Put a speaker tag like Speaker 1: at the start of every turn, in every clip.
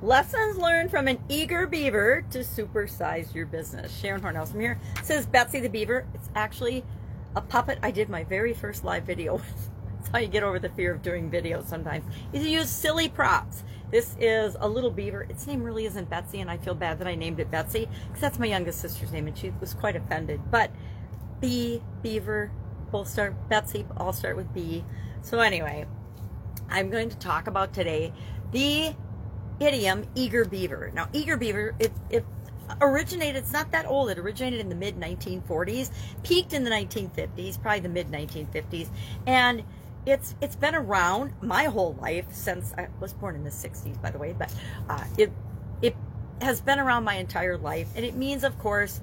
Speaker 1: Lessons learned from an eager beaver to supersize your business. Sharon Hornelson here. It says Betsy the Beaver. It's actually a puppet I did my very first live video with. That's how you get over the fear of doing videos sometimes. Is you use silly props. This is a little beaver. Its name really isn't Betsy, and I feel bad that I named it Betsy because that's my youngest sister's name, and she was quite offended. But B, beaver, both start Betsy, all start with B. So anyway, I'm going to talk about today the idiom eager beaver. Now, eager beaver, it originated, it's not that old, it originated in the mid 1940s, peaked in the 1950s, probably the mid 1950s, and it's been around my whole life since I was born in the 60s, by the way, but it has been around my entire life, and it means, of course,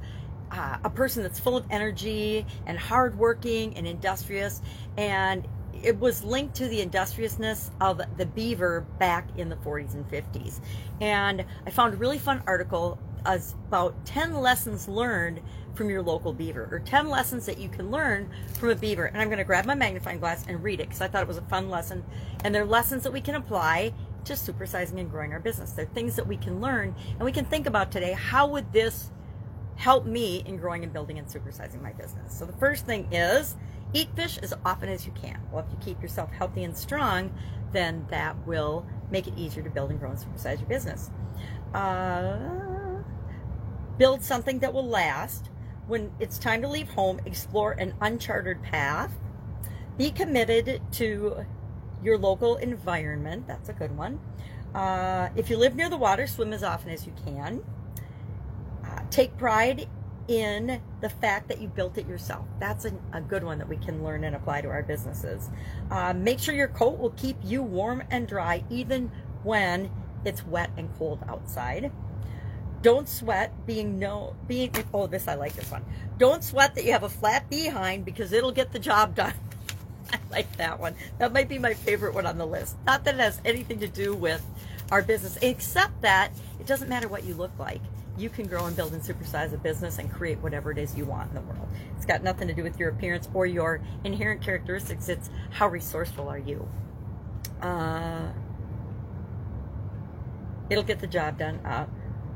Speaker 1: a person that's full of energy and hardworking and industrious, and it was linked to the industriousness of the beaver back in the 40s and 50s. And I found a really fun article about 10 lessons learned from your local beaver, or 10 lessons that you can learn from a beaver. And I'm going to grab my magnifying glass and read it because I thought it was a fun lesson. And they're lessons that we can apply to supersizing and growing our business. They're things that we can learn and we can think about today. How would this help me in growing and building and supersizing my business? So the first thing is, eat fish as often as you can. Well, if you keep yourself healthy and strong, then that will make it easier to build and grow and supersize your business. Build something that will last. When it's time to leave home, explore an uncharted path. Be committed to your local environment. That's a good one. If you live near the water, swim as often as you can. Take pride in the fact that you built it yourself. That's a good one that we can learn and apply to our businesses. Make sure your coat will keep you warm and dry even when it's wet and cold outside. Don't sweat oh, this, I like this one. Don't sweat that you have a flat behind because it'll get the job done. I like that one. That might be my favorite one on the list. Not that it has anything to do with our business, except that it doesn't matter what you look like. You can grow and build and supersize a business and create whatever it is you want in the world. It's got nothing to do with your appearance or your inherent characteristics. It's how resourceful are you. It'll get the job done.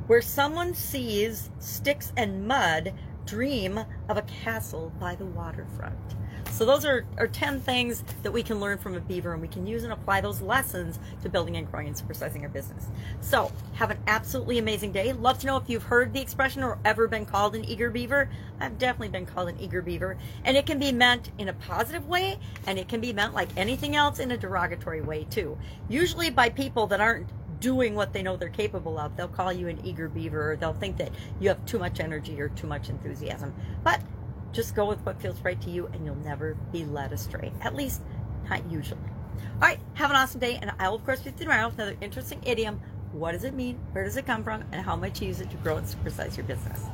Speaker 1: Where someone sees sticks and mud, dream of a castle by the waterfront. So those are 10 things that we can learn from a beaver, and we can use and apply those lessons to building and growing and supersizing our business. So have an absolutely amazing day. Love to know if you've heard the expression or ever been called an eager beaver. I've definitely been called an eager beaver, and it can be meant in a positive way, and it can be meant like anything else in a derogatory way too. Usually by people that aren't doing what they know they're capable of. They'll call you an eager beaver, or they'll think that you have too much energy or too much enthusiasm. But just go with what feels right to you, and you'll never be led astray. At least, not usually. All right, have an awesome day, and I will, of course, be with you tomorrow with another interesting idiom. What does it mean? Where does it come from? And how might you use it to grow and supersize your business?